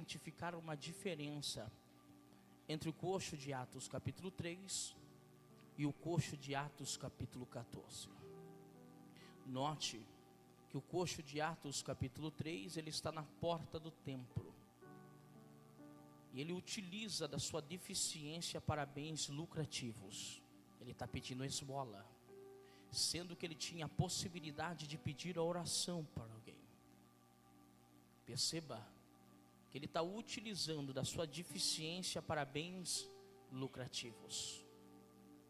identificar uma diferença entre o coxo de Atos capítulo 3 e o coxo de Atos capítulo 14. Note que o coxo de Atos capítulo 3, ele está na porta do templo. E ele utiliza da sua deficiência para bens lucrativos. Ele está pedindo esmola, sendo que ele tinha a possibilidade de pedir a oração para alguém. Perceba que ele está utilizando da sua deficiência para bens lucrativos.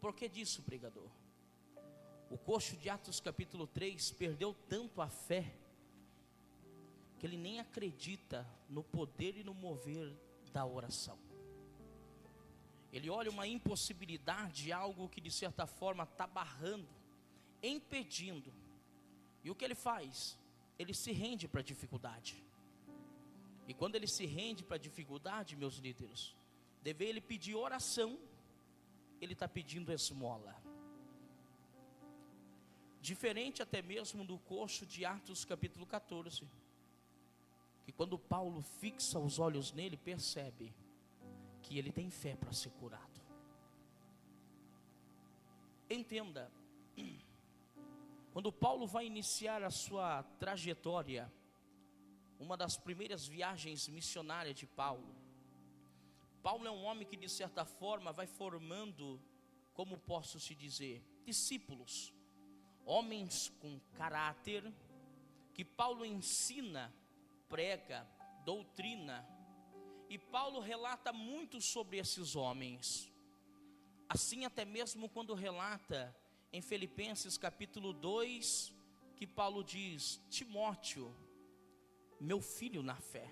Por que disso, pregador? O coxo de Atos capítulo 3 perdeu tanto a fé, que ele nem acredita no poder e no mover da oração. Ele olha uma impossibilidade, algo que de certa forma está barrando, impedindo. E o que ele faz? Ele se rende para a dificuldade. E quando ele se rende para a dificuldade, meus líderes, deve ele pedir oração, ele está pedindo esmola. Diferente até mesmo do coxo de Atos capítulo 14, que quando Paulo fixa os olhos nele, percebe que ele tem fé para ser curado. Entenda, quando Paulo vai iniciar a sua trajetória, uma das primeiras viagens missionárias de Paulo é um homem que de certa forma vai formando, como posso se dizer, discípulos, homens com caráter, que Paulo ensina, prega, doutrina, e Paulo relata muito sobre esses homens. Assim até mesmo quando relata em Filipenses capítulo 2, que Paulo diz: Timóteo, meu filho na fé.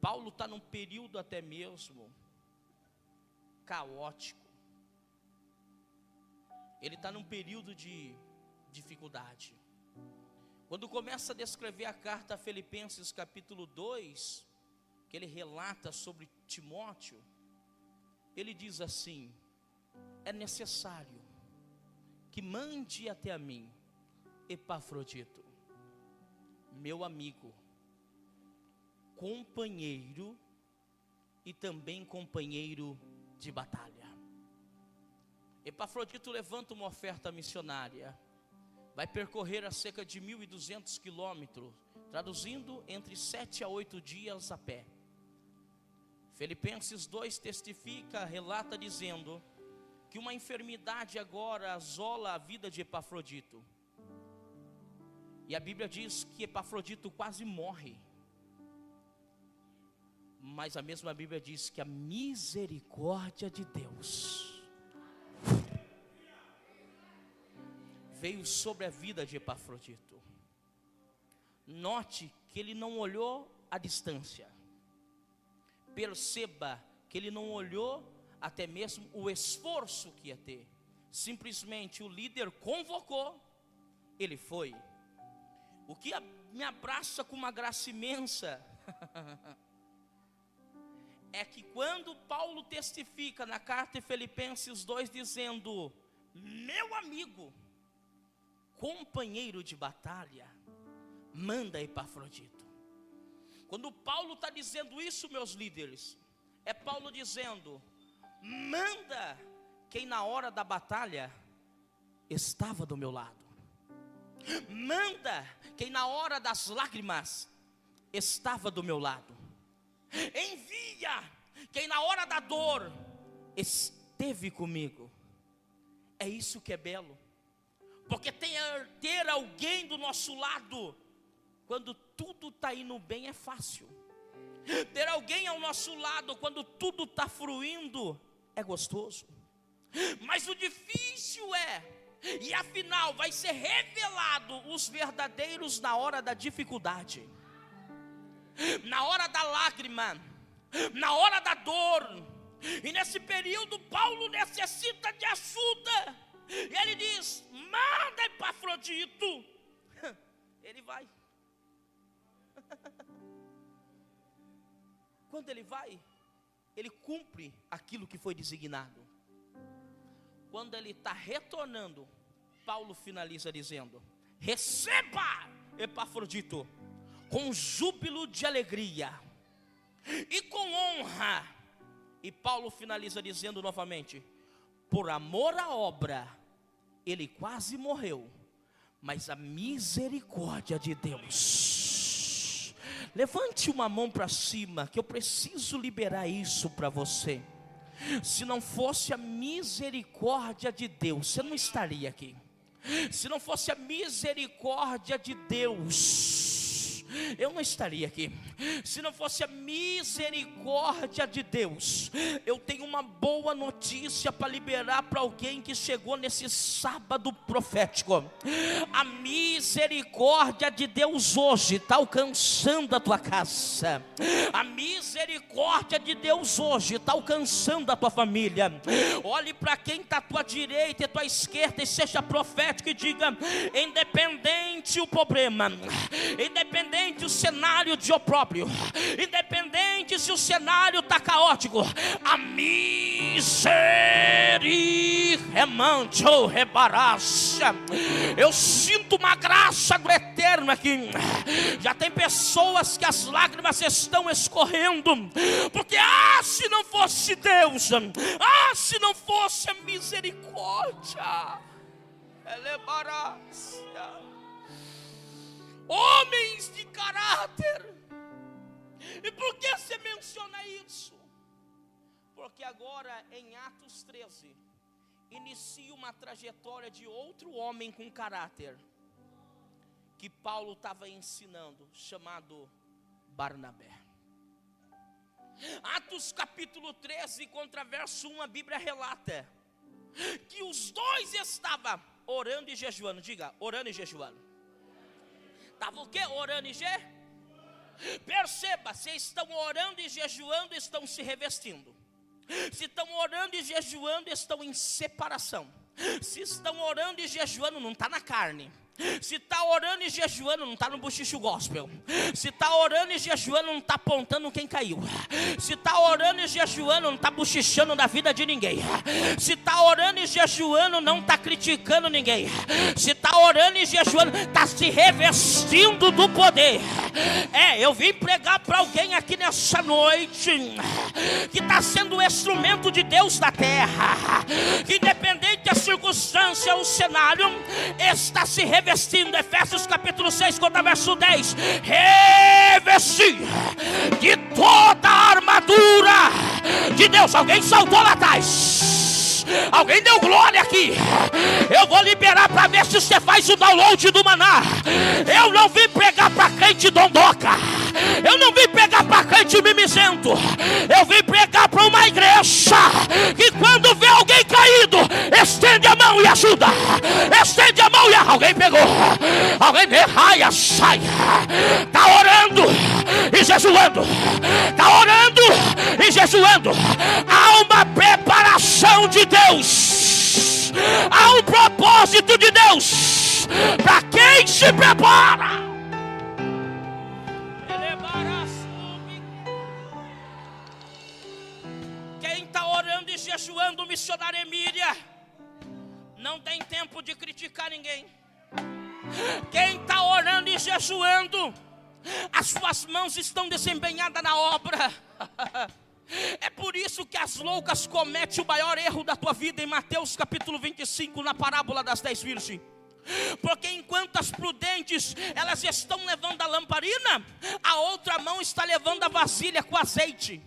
Paulo está num período até mesmo caótico. Ele está num período de dificuldade. Quando começa a descrever a carta a Filipenses capítulo 2, que ele relata sobre Timóteo, ele diz assim: é necessário que mande até a mim Epafrodito, meu amigo, companheiro e também companheiro de batalha. Epafrodito levanta uma oferta missionária, vai percorrer a cerca de 1.200 quilômetros, traduzindo entre 7 a 8 dias a pé. Filipenses 2 testifica, relata dizendo que uma enfermidade agora assola a vida de Epafrodito. E a Bíblia diz que Epafrodito quase morre. Mas a mesma Bíblia diz que a misericórdia de Deus veio sobre a vida de Epafrodito. Note que ele não olhou a distância. Perceba que ele não olhou até mesmo o esforço que ia ter. Simplesmente o líder convocou, ele foi. O que me abraça com uma graça imensa é que quando Paulo testifica na carta de Filipenses 2 dizendo: meu amigo, companheiro de batalha, manda Epafrodito. Quando Paulo está dizendo isso, meus líderes, é Paulo dizendo: manda quem na hora da batalha estava do meu lado. Manda quem na hora das lágrimas estava do meu lado. Envia quem na hora da dor esteve comigo. É isso que é belo, porque ter alguém do nosso lado quando tudo está indo bem é fácil. Ter alguém ao nosso lado quando tudo está fluindo é gostoso. Mas o difícil e afinal vai ser revelado os verdadeiros na hora da dificuldade, na hora da lágrima, na hora da dor. E nesse período Paulo necessita de ajuda. E ele diz: manda Epafrodito. Ele vai. Quando ele vai, ele cumpre aquilo que foi designado. Quando ele está retornando, Paulo finaliza dizendo: receba Epafrodito com júbilo de alegria, e com honra. E Paulo finaliza dizendo novamente: por amor à obra, ele quase morreu, mas a misericórdia de Deus. Levante uma mão para cima, que eu preciso liberar isso para você. Se não fosse a misericórdia de Deus, você não estaria aqui. Se não fosse a misericórdia de Deus, eu não estaria aqui. Se não fosse a misericórdia de Deus, eu tenho uma boa notícia para liberar para alguém que chegou nesse sábado profético. A misericórdia de Deus hoje está alcançando a tua casa. A misericórdia de Deus hoje está alcançando a tua família. Olhe para quem está à tua direita e à tua esquerda e seja profético e diga: independente o problema, independente o cenário de opróbrio, independente se o cenário está caótico, a eu sinto uma graça do eterno aqui. Já tem pessoas que as lágrimas estão escorrendo, porque se não fosse Deus, se não fosse a misericórdia, homens de caráter. E por que você menciona isso? Porque agora em Atos 13 inicia uma trajetória de outro homem com caráter que Paulo estava ensinando, chamado Barnabé. Atos capítulo 13, contra verso 1, a Bíblia relata que os dois estavam orando e jejuando. Diga, orando e jejuando. Estava o quê? Orando e jejuando. Perceba, se estão orando e jejuando, estão se revestindo. Se estão orando e jejuando, estão em separação. Se estão orando e jejuando, não está na carne. Se está orando e jejuando, não está no bochicho gospel. Se está orando e jejuando, não está apontando quem caiu. Se está orando e jejuando, não está bochichando da vida de ninguém. Se está orando e jejuando, não está criticando ninguém. Se está orando e jejuando, está se revestindo do poder. Eu vim pregar para alguém aqui nessa noite que está sendo o instrumento de Deus na terra, que independente da circunstância, o cenário está se revestindo. Efésios capítulo 6, contra verso 10. Revestir de toda a armadura de Deus. Alguém saltou lá atrás. Alguém deu glória aqui. Eu vou liberar para ver se você faz o download do maná. Eu não vim pregar para crente dondoca. Eu não vim pregar para crente mimizento. Eu vim pregar para uma igreja que quando vê alguém caído, estende a mão e ajuda. Estende a mão e alguém pegou. Alguém raia, sai. Está orando e jejuando. Está orando e jejuando. Há uma preparação de Deus. Há um propósito de Deus para quem se prepara. Quem está orando e jejuando, missionária Emília, não tem tempo de criticar ninguém. Quem está orando e jejuando, as suas mãos estão desempenhadas na obra. É por isso que as loucas cometem o maior erro da tua vida em Mateus capítulo 25, na parábola das 10 virgens. Porque enquanto as prudentes elas estão levando a lamparina, a outra mão está levando a vasilha com azeite.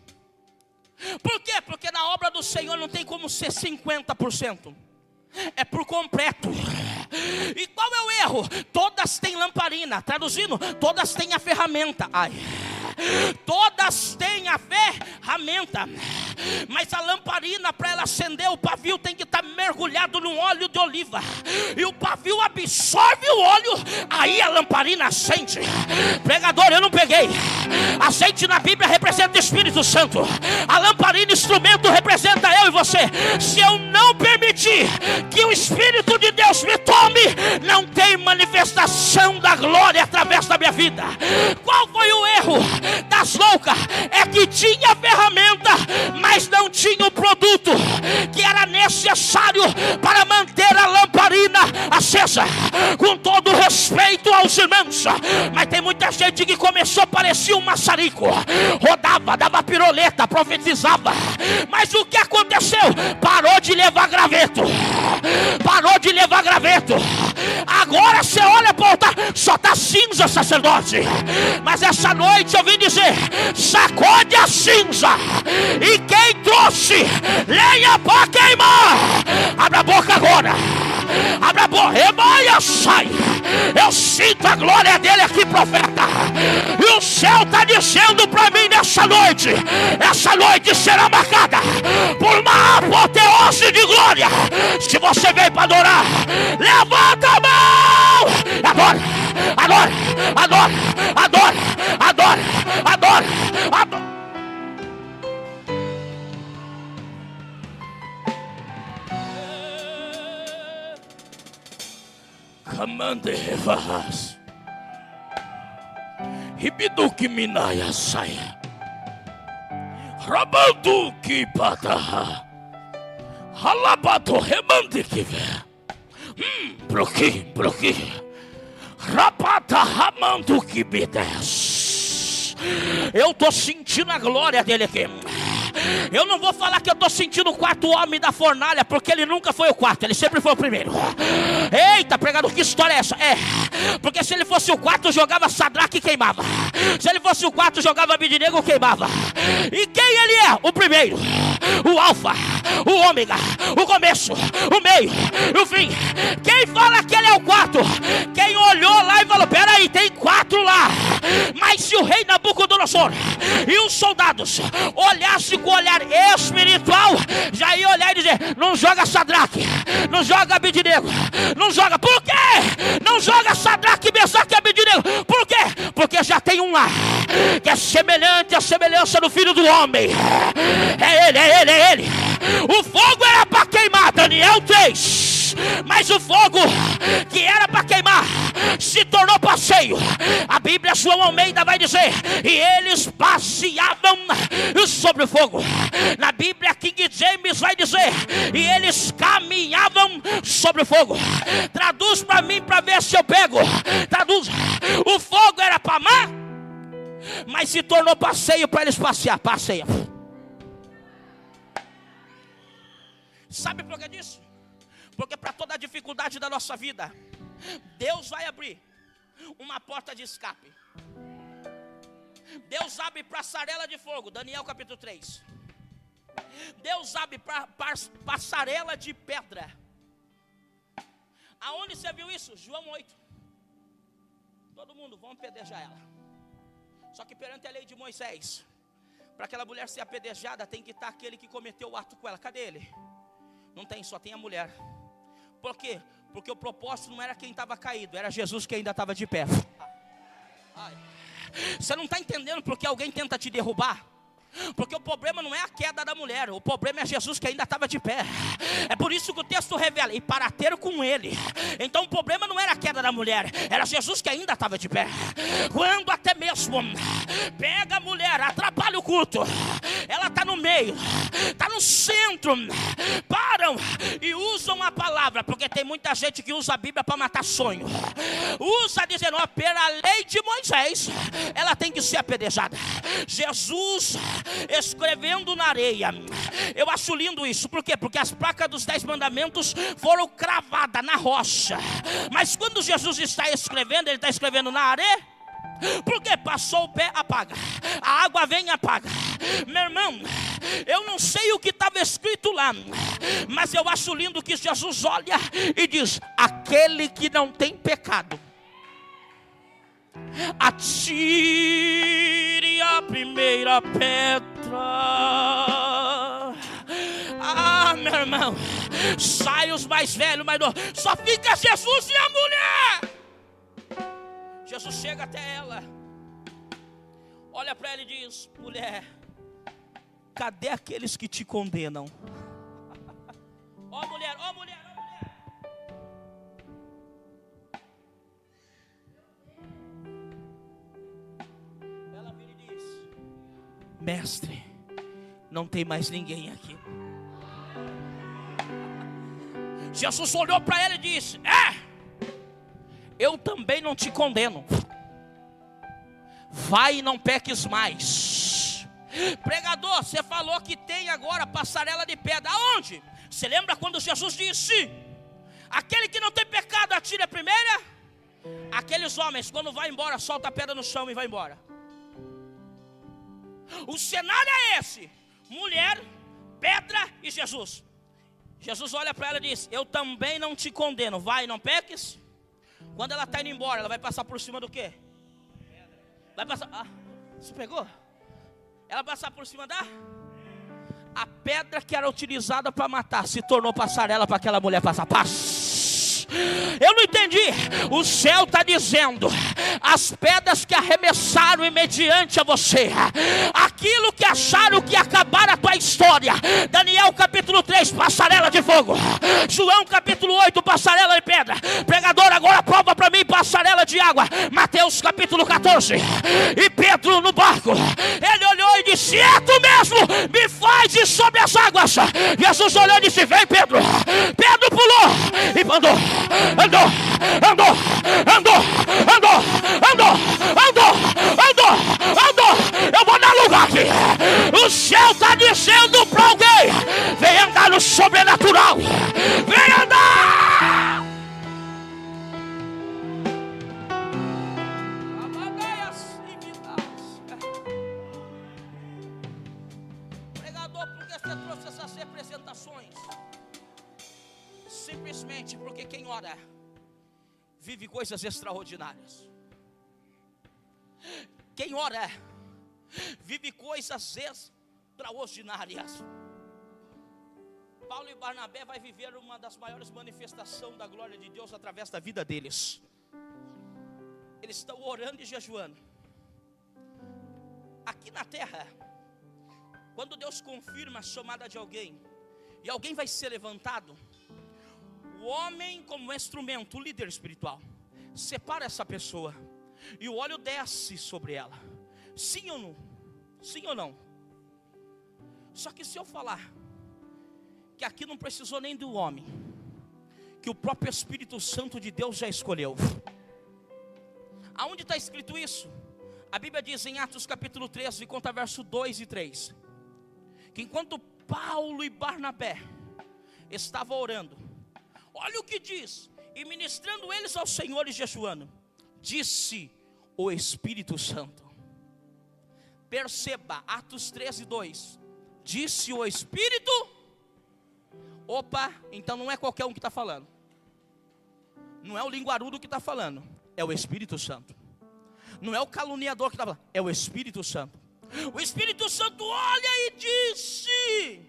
Por quê? Porque na obra do Senhor não tem como ser 50%. É por completo. E qual é o erro? Todas têm lamparina. Traduzindo, todas têm a ferramenta. Todas têm a ferramenta, mas a lamparina, para ela acender, o pavio tem que estar mergulhado no óleo de oliva. E o pavio absorve o óleo, aí a lamparina acende. Pregador, eu não peguei. Azeite na Bíblia representa o Espírito Santo. A lamparina, instrumento, representa eu e você. Se eu não permitir que o Espírito de Deus me tome, não tem manifestação da glória através da minha vida. Qual foi o erro das loucas? É que tinha ferramenta, mas não tinha o produto que era necessário para manter a lamparina acesa. Com todo respeito aos irmãos, mas tem muita gente que começou, parecia um maçarico, rodava, dava piroleta, profetizava, mas o que aconteceu? Parou de levar graveto, parou de levar graveto. Agora você olha para o altar, só está cinza, sacerdote. Mas essa noite eu vim dizer: sacode a cinza, e quem trouxe lenha para queimar, abra a boca agora, abra a boca, rebaia, sai. Eu sinto a glória dele aqui, profeta. E o céu está dizendo para mim nessa noite: essa noite será marcada por uma apoteose de glória. Se você veio para adorar, levanta a mão, adora, adora, adora, adora, adora, adora, adora. Comande vas Ribiduki minaya saia Rabanduki pataha Halabato remandiki ve Broki Rapata ramanduki bides. Eu tô sentindo a glória dele aqui. Eu não vou falar que eu estou sentindo o quarto homem da fornalha, porque ele nunca foi o quarto, ele sempre foi o primeiro. Eita, pregador, que história é essa? É, porque se ele fosse o quarto, jogava Sadraque e queimava. Se ele fosse o quarto, jogava Abidinego e queimava. E quem ele é? O primeiro, o alfa, o ômega, o começo, o meio e o fim. Quem fala que ele é o quarto? Quem olhou lá e falou: peraí, tem 4 lá. Mas se o rei Nabucodonosor e os soldados olhassem com olhar espiritual, já ia olhar e dizer: não joga Sadraque, não joga Abidinego, não joga. Por quê? Não joga Sadraque, Mesaque e Abidinego. Por quê? Porque já tem um lá que é semelhante à semelhança do Filho do Homem. É ele, é ele, é ele. O fogo era para queimar, Daniel 3. Mas o fogo que era para queimar se tornou passeio. A Bíblia, João Almeida, vai dizer: e eles passeavam sobre o fogo. Na Bíblia, King James vai dizer: e eles caminhavam sobre o fogo. Traduz para mim, para ver se eu pego. Traduz. O fogo era para amar, mas se tornou passeio para eles passear. Passeia. Sabe por que disso? Porque para toda a dificuldade da nossa vida, Deus vai abrir uma porta de escape. Deus abre passarela de fogo, Daniel capítulo 3. Deus abre passarela de pedra. Aonde você viu isso? João 8. Todo mundo, vamos apedrejar ela. Só que perante a lei de Moisés, para aquela mulher ser apedrejada, tem que estar aquele que cometeu o ato com ela. Cadê ele? Não tem, só tem a mulher. Por quê? Porque o propósito não era quem estava caído, era Jesus que ainda estava de pé. Você não está entendendo porque alguém tenta te derrubar? Porque o problema não é a queda da mulher, o problema é Jesus que ainda estava de pé. É por isso que o texto revela: e para ter com ele. Então o problema não era a queda da mulher, era Jesus que ainda estava de pé. Quando até mesmo pega a mulher, atrapalha o culto, ela está no meio, está no centro, param e usam a palavra, porque tem muita gente que usa a Bíblia para matar sonho. Usa dizendo: ó, pela lei de Moisés, ela tem que ser apedrejada. Jesus escrevendo na areia. Eu acho lindo isso. Por quê? Porque as placas dos 10 mandamentos foram cravadas na rocha. Mas quando Jesus está escrevendo, ele está escrevendo na areia. Porque passou o pé, apaga. A água vem e apaga. Meu irmão, eu não sei o que estava escrito lá, mas eu acho lindo que Jesus olha e diz: aquele que não tem pecado, atire a primeira pedra. Ah, meu irmão, sai os mais velhos, mais novos. Só fica Jesus e a mulher. Jesus chega até ela, olha para ela e diz: mulher, cadê aqueles que te condenam? Ó mulher, ó mulher, ó mulher. Ela vira e diz: mestre, não tem mais ninguém aqui. Jesus olhou para ela e disse: eu também não te condeno. vai e não peques mais. Pregador, você falou que tem agora passarela de pedra. Aonde? Você lembra quando Jesus disse: aquele que não tem pecado atire a primeira? Aqueles homens, quando vai embora, solta a pedra no chão e vai embora. O cenário é esse: mulher, pedra e Jesus. Jesus olha para ela e diz: eu também não te condeno, vai, não peques. Quando ela está indo embora, ela vai passar por cima do quê? Vai passar, você pegou? Ela vai passar por cima da... A pedra que era utilizada para matar se tornou passarela para aquela mulher passar. Eu não entendi. O céu está dizendo: as pedras que arremessaram mediante a você, aquilo que acharam que ia acabar a tua história. Daniel capítulo 3, passarela de fogo. João capítulo 8, passarela de pedra. Pregador, agora prova para mim passarela de água. Mateus capítulo 14. E Pedro no barco, ele olhou e disse: é tu mesmo, me faz ir sobre as águas. Jesus olhou e disse: vem Pedro. Pedro pulou e andou. Eu vou dar lugar aqui. O céu está dizendo para alguém: vem andar no sobrenatural. Vem andar. Pregador, por que você trouxe essas representações? Simplesmente porque quem ora vive coisas extraordinárias. Quem ora vive coisas extraordinárias. Paulo e Barnabé vai viver uma das maiores manifestações da glória de Deus através da vida deles. Eles estão orando e jejuando. Aqui na terra, quando Deus confirma a chamada de alguém e alguém vai ser levantado, o homem como instrumento, o líder espiritual, separa essa pessoa e o óleo desce sobre ela. Sim ou não? Sim ou não? Só que se eu falar que aqui não precisou nem do homem, que o próprio Espírito Santo de Deus já escolheu. Aonde está escrito isso? A Bíblia diz em Atos capítulo 13, conta verso 2 e 3, que enquanto Paulo e Barnabé estavam orando, olha o que diz: e ministrando eles ao Senhor e jejuando, disse o Espírito Santo. Perceba, Atos 13, 2. Disse o Espírito. Opa, então não é qualquer um que está falando. Não é o linguarudo que está falando, é o Espírito Santo. Não é o caluniador que está falando, é o Espírito Santo. O Espírito Santo olha e disse: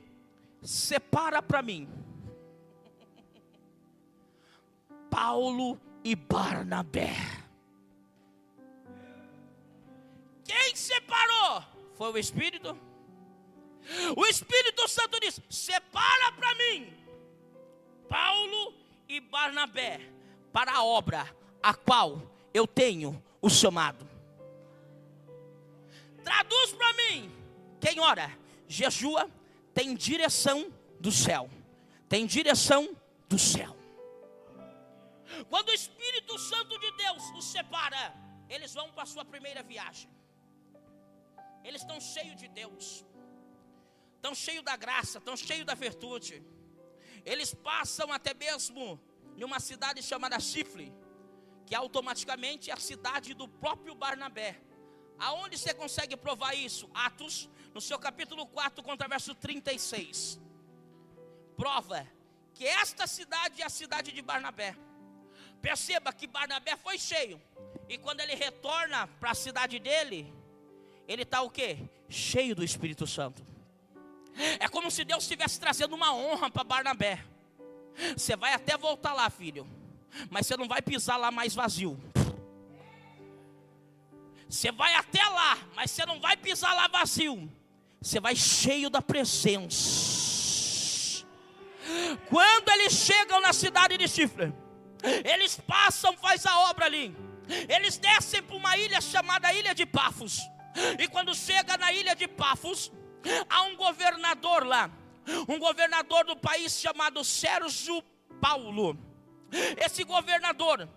separa para mim Paulo e Barnabé. Quem separou? Foi o Espírito. O Espírito Santo disse: separa para mim Paulo e Barnabé para a obra a qual eu tenho o chamado. Traduz para mim. Quem ora, jejua, tem direção do céu. Tem direção do céu. Quando o Espírito Santo de Deus os separa, eles vão para a sua primeira viagem. Eles estão cheios de Deus, estão cheios da graça, estão cheios da virtude. Eles passam até mesmo em uma cidade chamada Chifre, que automaticamente é a cidade do próprio Barnabé. Aonde você consegue provar isso? Atos, no seu capítulo 4, contra verso 36. Prova que esta cidade é a cidade de Barnabé. Perceba que Barnabé foi cheio, e quando ele retorna para a cidade dele, ele está o quê? Cheio do Espírito Santo. É como se Deus estivesse trazendo uma honra para Barnabé. Você vai até voltar lá, filho, mas você não vai pisar lá mais vazio. Você vai até lá, mas você não vai pisar lá vazio. Você vai cheio da presença. Quando eles chegam na cidade de Chifre, eles passam, faz a obra ali. Eles descem para uma ilha chamada Ilha de Pafos. E quando chega na Ilha de Pafos, há um governador lá, um governador do país chamado Sérgio Paulo. Esse governador,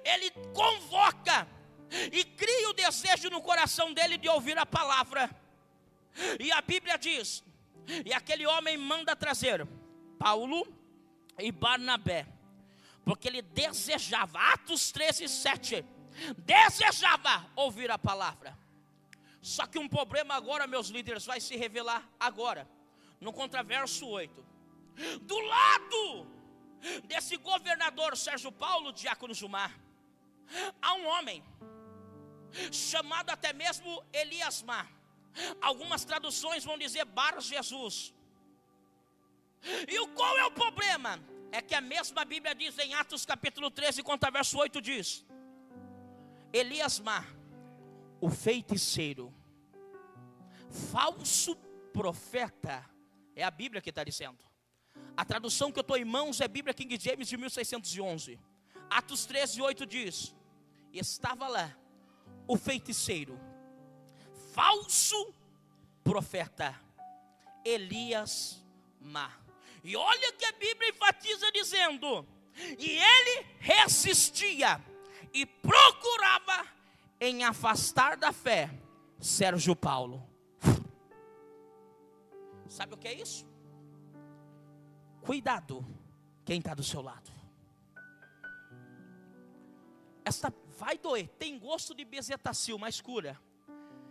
ele convoca e cria o desejo no coração dele de ouvir a palavra. E a Bíblia diz, e aquele homem manda trazer Paulo e Barnabé, porque ele desejava, Atos 13:7, desejava ouvir a palavra. Só que um problema agora, meus líderes, vai se revelar agora, no contraverso 8. Do lado desse governador Sérgio Paulo, diácono Gilmar, há um homem, chamado até mesmo Eliasmar. Algumas traduções vão dizer Bar Jesus. E qual é o problema? É que a mesma Bíblia diz em Atos capítulo 13, contraverso 8 diz: Eliasmar, o feiticeiro, falso profeta, é a Bíblia que está dizendo. A tradução que eu estou em mãos é a Bíblia King James de 1611. Atos 13, 8 diz: estava lá o feiticeiro, falso profeta, Eliasmar. E olha que a Bíblia enfatiza dizendo: e ele resistia e procurava em afastar da fé Sérgio Paulo. Sabe o que é isso? Cuidado quem está do seu lado. Esta vai doer, tem gosto de bezetacil, mas cura.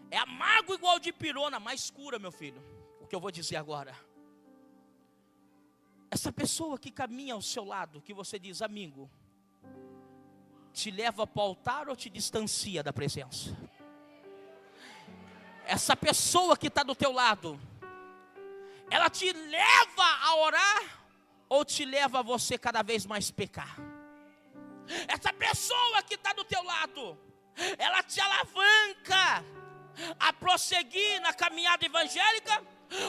É amargo igual de pirona, mas cura, meu filho. O que eu vou dizer agora. Essa pessoa que caminha ao seu lado, que você diz amigo, te leva para o altar ou te distancia da presença? Essa pessoa que está do teu lado, ela te leva a orar ou te leva a você cada vez mais pecar? Essa pessoa que está do teu lado, ela te alavanca a prosseguir na caminhada evangélica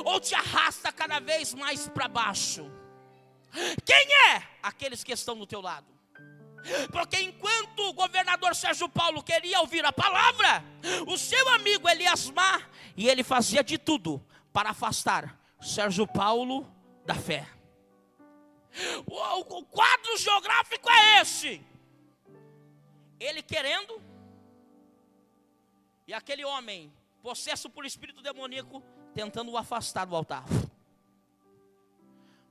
ou te arrasta cada vez mais para baixo? Quem é aqueles que estão do teu lado? Porque enquanto o governador Sérgio Paulo queria ouvir a palavra, o seu amigo Eliasmar, e ele fazia de tudo para afastar Sérgio Paulo da fé. O quadro geográfico é esse: ele querendo, e aquele homem possesso por espírito demoníaco tentando o afastar do altar.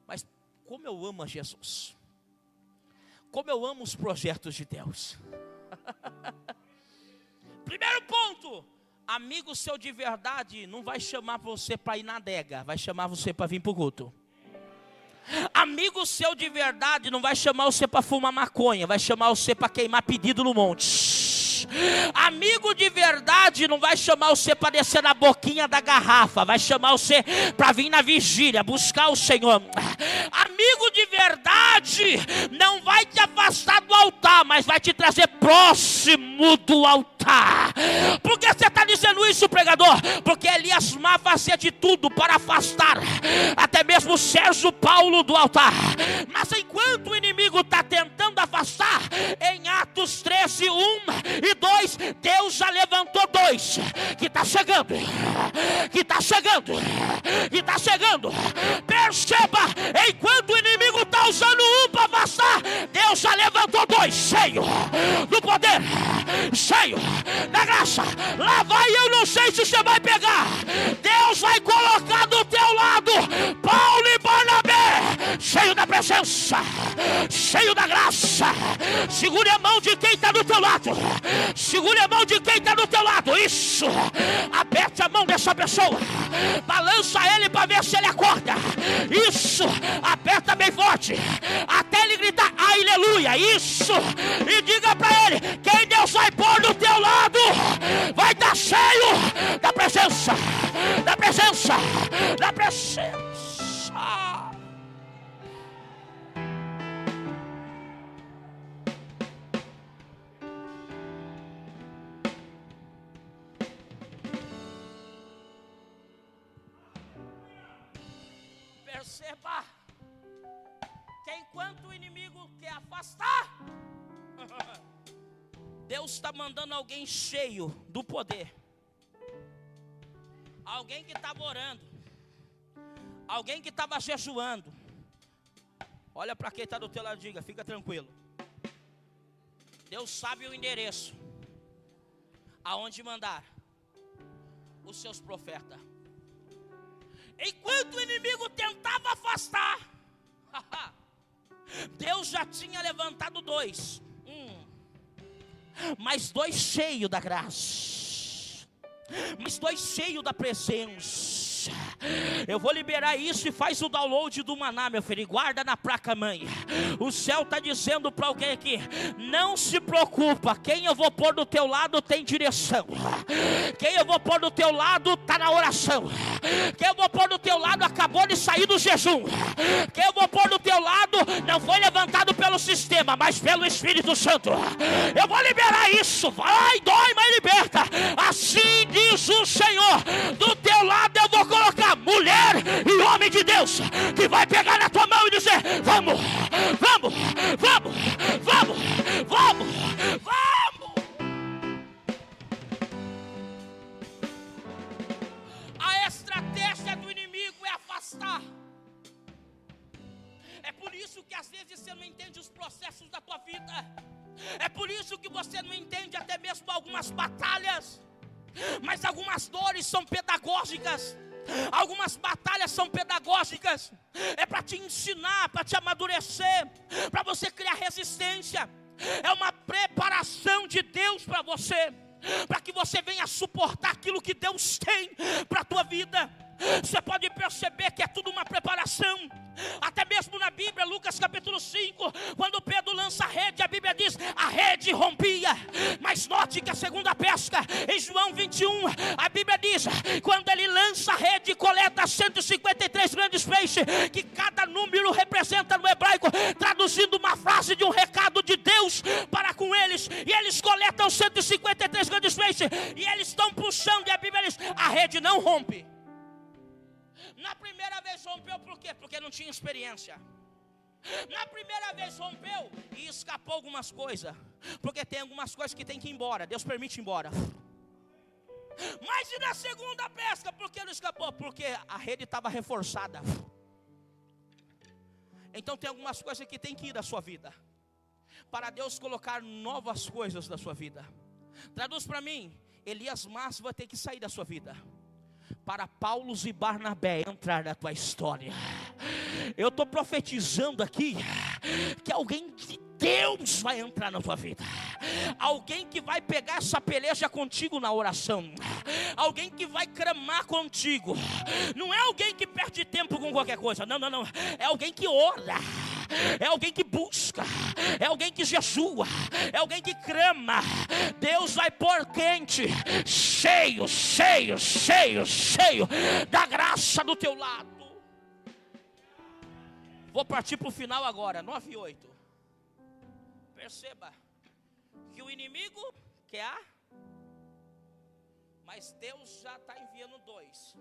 Mas como eu amo a Jesus, como eu amo os projetos de Deus. Primeiro ponto: amigo seu de verdade não vai chamar você para ir na adega, vai chamar você para vir para o culto. Amigo seu de verdade não vai chamar você para fumar maconha, vai chamar você para queimar pedido no monte. Amigo de verdade não vai chamar você para descer na boquinha da garrafa, vai chamar você para vir na vigília, buscar o Senhor. Amigo de verdade não vai te afastar do altar, mas vai te trazer próximo do altar. Por que você está dizendo isso, pregador? Porque Eliasmar fazia de tudo para afastar até mesmo Sérgio Paulo do altar. Mas enquanto o inimigo está tentando afastar, em Atos 13, 1 e 2, Deus já levantou dois, que está chegando, que está chegando, que está chegando. Perceba, enquanto o inimigo está usando um para afastar, Deus já levantou dois, cheio do poder, cheio da graça. Lá vai, eu não sei se você vai pegar. Deus vai colocar do teu lado Paulo e Barnabé, cheio da presença, cheio da graça. Segure a mão de quem está do teu lado, segure a mão de quem está do teu lado. Isso, aperte a mão dessa pessoa, balança ele para ver se ele acorda. Isso, aperta bem forte, até ele gritar aleluia. Isso, e diga para ele: quem Deus vai pôr do teu lado vai estar cheio da presença, da presença, da presença. Perceba que enquanto o inimigo quer afastar, Deus está mandando alguém cheio do poder, alguém que estava orando, alguém que estava jejuando. Olha para quem está do teu lado e diga: fica tranquilo, Deus sabe o endereço, aonde mandar os seus profetas. Enquanto o inimigo tentava afastar, Deus já tinha levantado 2, mas 2 cheios da graça, mas 2 cheios da presença. Eu vou liberar isso e faz o download do maná, meu filho, e guarda na placa mãe. O céu está dizendo para alguém aqui: não se preocupa, quem eu vou pôr do teu lado tem direção. Quem eu vou pôr do teu lado está na oração. Quem eu vou pôr do teu lado acabou de sair do jejum. Quem eu vou pôr do teu lado não foi levantado pelo sistema, mas pelo Espírito Santo. Eu vou liberar isso. Vai, dói, mas liberta. Assim diz o Senhor: do teu lado eu vou colocar mulher e homem de Deus, que vai pegar na tua mão e dizer: vamos, vamos, vamos, vamos, vamos, vamos. A estratégia do inimigo é afastar. É por isso que às vezes você não entende os processos da tua vida. É por isso que você não entende até mesmo algumas batalhas. Mas algumas dores são pedagógicas. Algumas batalhas são pedagógicas. É para te ensinar, para te amadurecer, para você criar resistência. É uma preparação de Deus para você, para que você venha suportar aquilo que Deus tem para a tua vida. Você pode perceber que é tudo uma preparação. Até mesmo na Bíblia, Lucas capítulo 5, quando Pedro lança a rede, a Bíblia diz: a rede rompia. Mas note que a segunda pesca, em João 21, a Bíblia diz: quando ele lança a rede, coleta 153 grandes peixes, que cada número representa no hebraico, traduzindo uma frase de um recado de Deus para com eles. E eles coletam 153 grandes peixes, e eles estão puxando, e a Bíblia diz: a rede não rompe. Na primeira vez rompeu, por quê? Porque não tinha experiência. Na primeira vez rompeu e escapou algumas coisas, porque tem algumas coisas que tem que ir embora, Deus permite ir embora. Mas e na segunda pesca, por que não escapou? Porque a rede estava reforçada. Então tem algumas coisas que tem que ir da sua vida, para Deus colocar novas coisas da sua vida. Traduz para mim: Elias Márcio vai ter que sair da sua vida, para Paulo e Barnabé entrar na tua história. Eu estou profetizando aqui que alguém de Deus vai entrar na tua vida. Alguém que vai pegar essa peleja contigo na oração. Alguém que vai clamar contigo. Não é alguém que perde tempo com qualquer coisa. Não, não, não. É alguém que ora. É alguém que busca. É alguém que jejua. É alguém que clama. Deus vai pôr quente, cheio, cheio, cheio, cheio da graça do teu lado. Vou partir para o final agora, 9:8. Perceba que o inimigo quer, mas Deus já está enviando 2.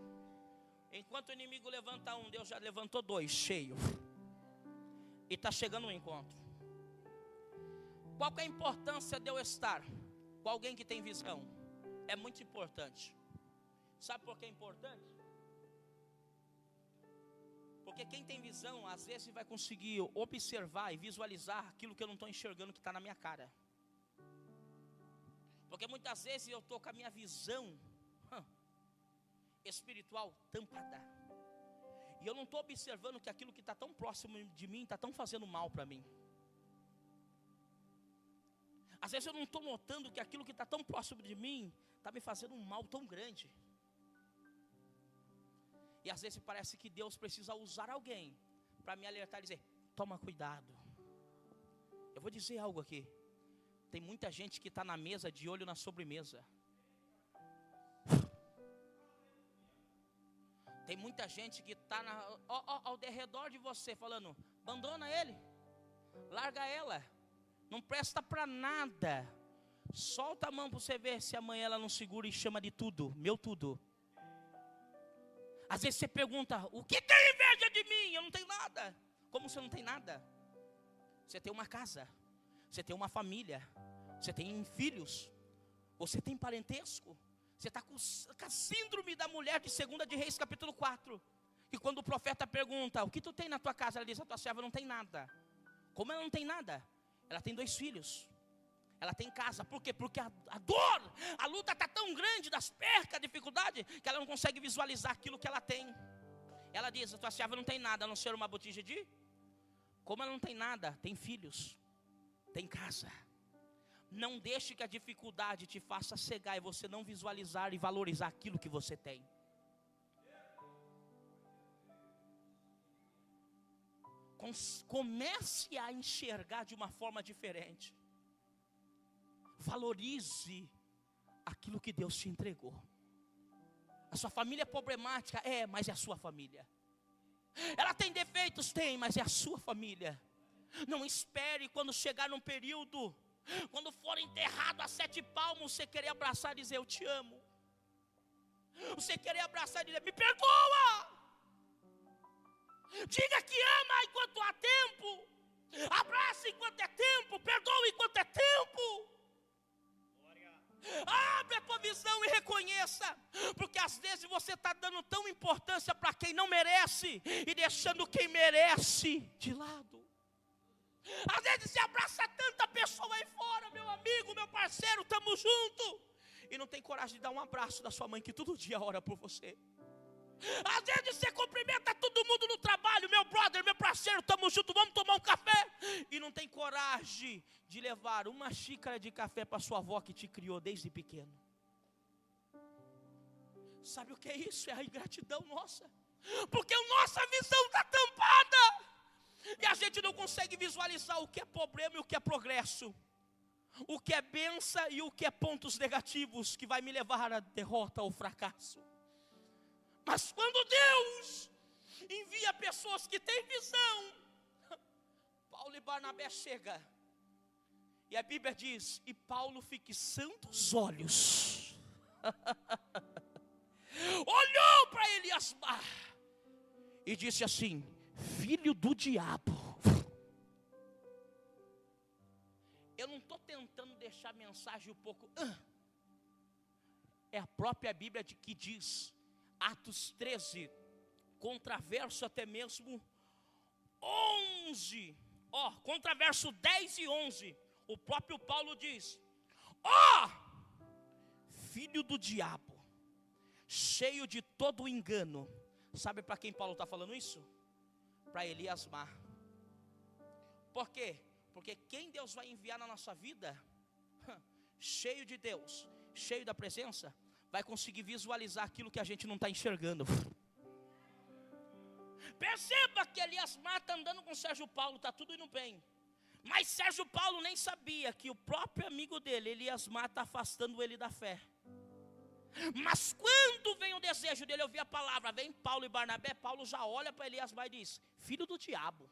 Enquanto o inimigo levanta 1, Deus já levantou 2, cheio. E está chegando um encontro. Qual que é a importância de eu estar com alguém que tem visão? É muito importante. Sabe por que é importante? Porque quem tem visão, às vezes vai conseguir observar e visualizar aquilo que eu não estou enxergando, que está na minha cara. Porque muitas vezes eu estou com a minha visão espiritual tampada, e eu não estou observando que aquilo que está tão próximo de mim está tão fazendo mal para mim. Às vezes eu não estou notando que aquilo que está tão próximo de mim está me fazendo um mal tão grande. E às vezes parece que Deus precisa usar alguém para me alertar e dizer: toma cuidado. Eu vou dizer algo aqui. Tem muita gente que está na mesa de olho na sobremesa. Tem muita gente que está ao derredor de você falando: abandona ele, larga ela, não presta para nada. Solta a mão para você ver se amanhã ela não segura e chama de tudo, meu tudo. Às vezes você pergunta: o que tem inveja de mim? Eu não tenho nada. Como você não tem nada? Você tem uma casa, você tem uma família, você tem filhos, você tem parentesco. Você está com a síndrome da mulher de 2 de Reis capítulo 4. E quando o profeta pergunta: o que tu tem na tua casa? Ela diz: a tua serva não tem nada. Como ela não tem nada? Ela tem 2 filhos. Ela tem casa. Por quê? Porque a dor, a luta está tão grande das percas, a dificuldade, que ela não consegue visualizar aquilo que ela tem. Ela diz: a tua serva não tem nada a não ser uma botija de... Como ela não tem nada, tem filhos, tem casa. Não deixe que a dificuldade te faça cegar e você não visualizar e valorizar aquilo que você tem. Comece a enxergar de uma forma diferente. Valorize aquilo que Deus te entregou. A sua família é problemática? É, mas é a sua família. Ela tem defeitos? Tem, mas é a sua família. Não espere quando chegar num período, quando for enterrado a 7 palmos, você querer abraçar e dizer: eu te amo. Você querer abraçar e dizer: me perdoa. Diga que ama enquanto há tempo. Abraça enquanto é tempo. Perdoa enquanto é tempo. Abre a tua visão e reconheça. Porque às vezes você está dando tão importância para quem não merece e deixando quem merece de lado. Às vezes você abraça tanta pessoa aí fora, meu amigo, meu parceiro, estamos juntos, e não tem coragem de dar um abraço da sua mãe que todo dia ora por você. Às vezes você cumprimenta todo mundo no trabalho: meu brother, meu parceiro, estamos juntos, vamos tomar um café. E não tem coragem de levar uma xícara de café para sua avó que te criou desde pequeno. Sabe o que é isso? É a ingratidão nossa. Porque a nossa visão está tampada. E a gente não consegue visualizar o que é problema e o que é progresso. O que é bênção e o que é pontos negativos que vai me levar à derrota ou fracasso. Mas quando Deus envia pessoas que têm visão, Paulo e Barnabé chegam. E a Bíblia diz: e Paulo, fixando os olhos, olhou para Eliasmar e disse assim: filho do diabo. Eu não estou tentando deixar a mensagem um pouco... É a própria Bíblia que diz, Atos 13, contraverso até mesmo 11, contraverso 10 e 11, o próprio Paulo diz: filho do diabo, cheio de todo engano. Sabe para quem Paulo está falando isso? Para Eliasmar. Por quê? Porque quem Deus vai enviar na nossa vida, cheio de Deus, cheio da presença, vai conseguir visualizar aquilo que a gente não está enxergando. Perceba que Eliasmar está andando com Sérgio Paulo, está tudo indo bem. Mas Sérgio Paulo nem sabia que o próprio amigo dele, Eliasmar, está afastando ele da fé. Mas quando vem o desejo dele ouvir a palavra, vem Paulo e Barnabé, Paulo já olha para Eliasmar e diz: filho do diabo.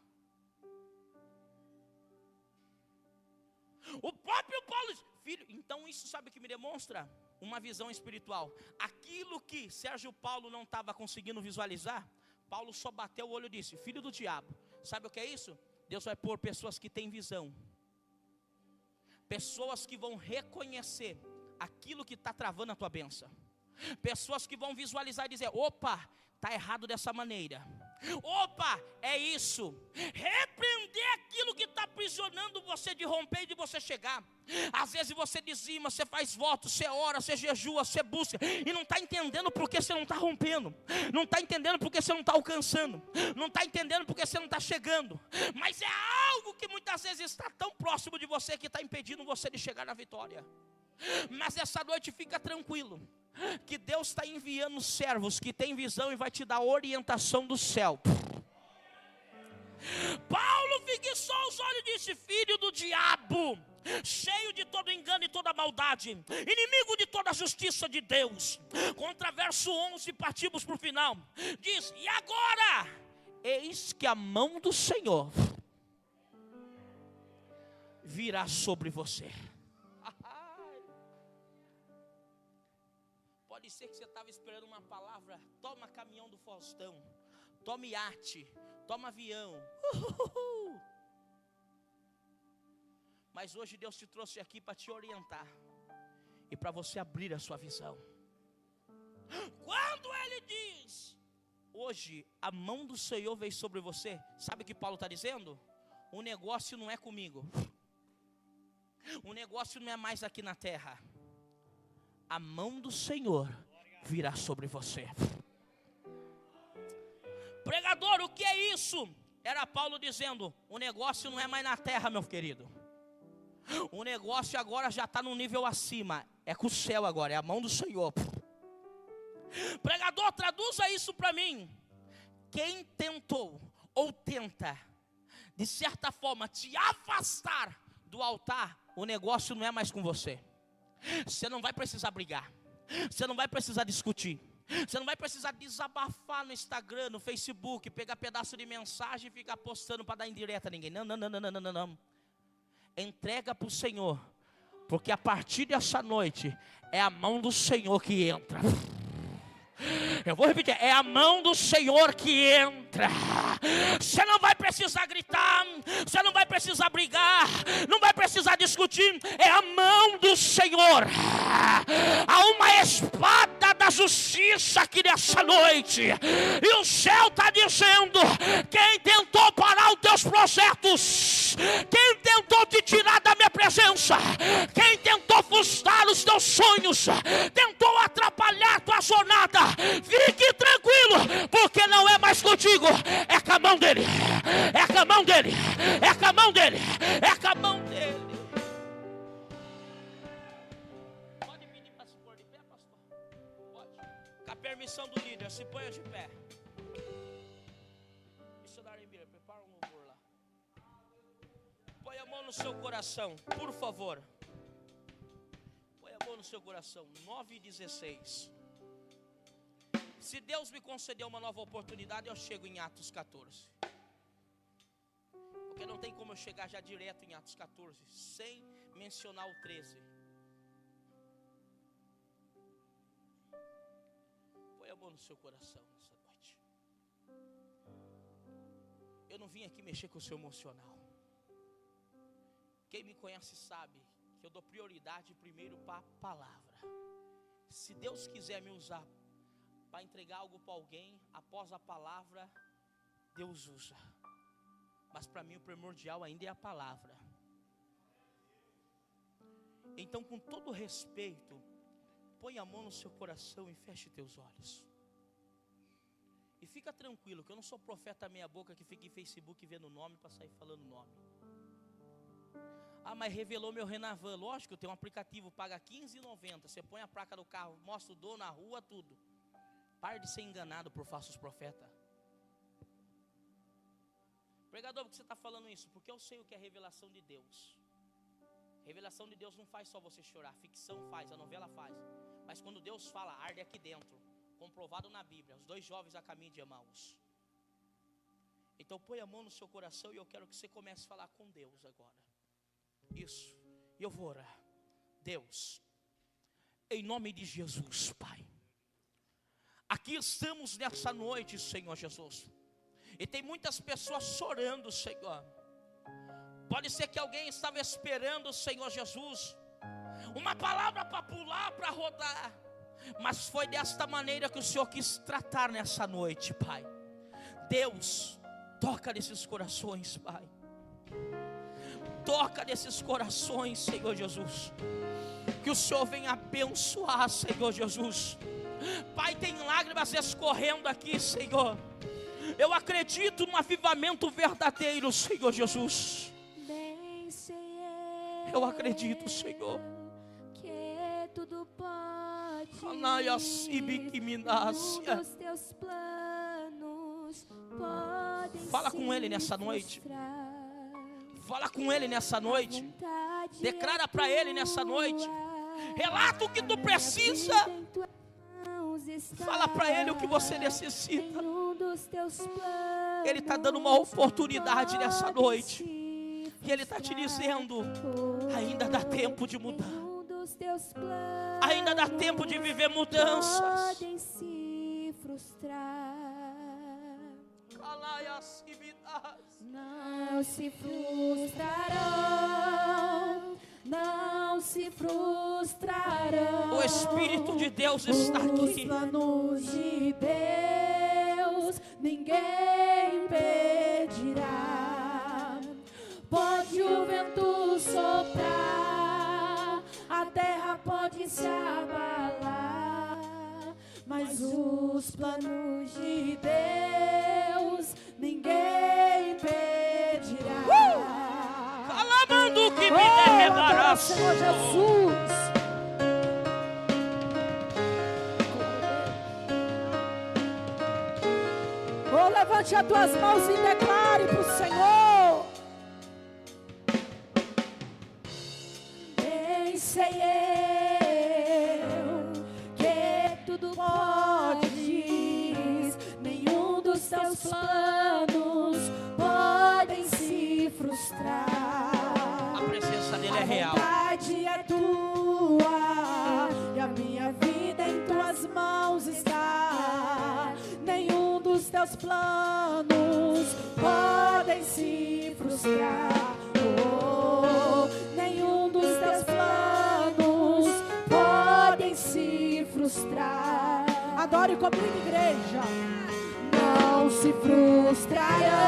O próprio Paulo diz: filho. Então isso sabe o que me demonstra? Uma visão espiritual. Aquilo que Sérgio Paulo não estava conseguindo visualizar, Paulo só bateu o olho e disse: filho do diabo. Sabe o que é isso? Deus vai pôr pessoas que têm visão, pessoas que vão reconhecer aquilo que está travando a tua bênção, pessoas que vão visualizar e dizer: opa, está errado dessa maneira, opa, é isso. Repreender aquilo que está aprisionando você de romper e de você chegar. Às vezes você dizima, você faz votos, você ora, você jejua, você busca, e não está entendendo porque você não está rompendo, não está entendendo porque você não está alcançando, não está entendendo porque você não está chegando. Mas é algo que muitas vezes está tão próximo de você que está impedindo você de chegar na vitória. Mas essa noite fica tranquilo, que Deus está enviando servos que têm visão e vai te dar orientação do céu. Paulo fixou os olhos e disse: filho do diabo, cheio de todo engano e toda maldade, inimigo de toda a justiça de Deus. Contra verso 11, partimos para o final. Diz: e agora, eis que a mão do Senhor virá sobre você. Pode ser que você estava esperando uma palavra: toma caminhão do Faustão, toma iate, toma avião. Mas hoje Deus te trouxe aqui para te orientar e para você abrir a sua visão. Quando Ele diz: hoje a mão do Senhor veio sobre você, sabe o que Paulo está dizendo? O negócio não é comigo. O negócio não é mais aqui na terra. A mão do Senhor virá sobre você. Pregador, o que é isso? Era Paulo dizendo: o negócio não é mais na terra, meu querido. O negócio agora já está num nível acima. É com o céu agora, é a mão do Senhor. Pregador, traduza isso para mim. Quem tentou ou tenta, de certa forma, te afastar do altar, o negócio não é mais com você. Você não vai precisar brigar. Você não vai precisar discutir. Você não vai precisar desabafar no Instagram, no Facebook, pegar pedaço de mensagem e ficar postando para dar indireta a ninguém. Não, não, não, não, não, não, não. Entrega para o Senhor, porque a partir dessa noite é a mão do Senhor que entra. Eu vou repetir, é a mão do Senhor que entra. Você não vai precisar gritar, você não vai precisar brigar, não vai precisar discutir. É a mão do Senhor. Há uma espada da justiça aqui nessa noite, e o céu está dizendo: quem tentou parar os teus projetos, quem tentou te tirar da minha presença, quem tentou frustrar os teus sonhos, tentou atrapalhar a tua jornada, fique tranquilo, porque não é mais contigo, é com a mão dele, é com a mão dele, é com a mão dele, é com a mão dele. Pode pedir para se pôr de pé, pastor? Pode. Com a permissão do líder, se ponha de pé. Missionário Emília, prepara um louvor lá. Põe a mão no seu coração, por favor. Põe a mão no seu coração. 9:16. Se Deus me conceder uma nova oportunidade, eu chego em Atos 14. Porque não tem como eu chegar já direto em Atos 14 sem mencionar o 13. Põe a mão no seu coração nessa noite. Eu não vim aqui mexer com o seu emocional. Quem me conhece sabe que eu dou prioridade primeiro para a palavra. Se Deus quiser me usar para entregar algo para alguém, após a palavra, Deus usa. Mas para mim o primordial ainda é a palavra. Então, com todo respeito, põe a mão no seu coração e feche teus olhos. E fica tranquilo, que eu não sou profeta meia boca que fica em Facebook vendo nome para sair falando nome. Ah, mas revelou meu Renavan. Lógico, tem um aplicativo, paga R$15,90. Você põe a placa do carro, mostra o dono na rua, tudo. Pare de ser enganado por falsos profetas. Pregador, por que você está falando isso? Porque eu sei o que é revelação de Deus. Revelação de Deus não faz só você chorar. Ficção faz, a novela faz. Mas quando Deus fala, arde aqui dentro. Comprovado na Bíblia. Os 2 jovens a caminho de Emaús. Então põe a mão no seu coração e eu quero que você comece a falar com Deus agora. Isso. E eu vou orar. Deus, em nome de Jesus, Pai. Aqui estamos nessa noite, Senhor Jesus. E tem muitas pessoas chorando, Senhor. Pode ser que alguém estava esperando, Senhor Jesus, uma palavra para pular, para rodar. Mas foi desta maneira que o Senhor quis tratar nessa noite, Pai. Deus, toca nesses corações, Pai. Toca nesses corações, Senhor Jesus. Que o Senhor venha abençoar, Senhor Jesus. Pai, tem lágrimas escorrendo aqui, Senhor. Eu acredito num avivamento verdadeiro, Senhor Jesus. Eu acredito, Senhor. Que tudo pode. Os teus planos podem. Fala com Ele nessa noite. Fala com Ele nessa noite. Declara para Ele nessa noite. Relata o que tu precisa. Fala para Ele o que você necessita. Ele está dando uma oportunidade nessa noite. E Ele está te dizendo: ainda dá tempo de mudar. Ainda dá tempo de viver mudanças. Podem se frustrar. Não se frustrarão. Não se frustrarão. O Espírito de Deus está aqui. Os planos de Deus ninguém impedirá. Pode o vento soprar, pode se abalar, mas os planos de Deus ninguém impedirá. Calamando que me Adora derrebará. o Senhor Jesus. Oh, levante as tuas mãos e declare para o Senhor. Bem sei eu que tudo podes, nenhum dos teus planos podem se frustrar. A presença dele é real. A vontade é tua e a minha vida em tuas mãos está. Nenhum dos teus planos podem se frustrar. Oh, nenhum dos teus planos podem se frustrar. Adore comigo, igreja. Não se frustrarão.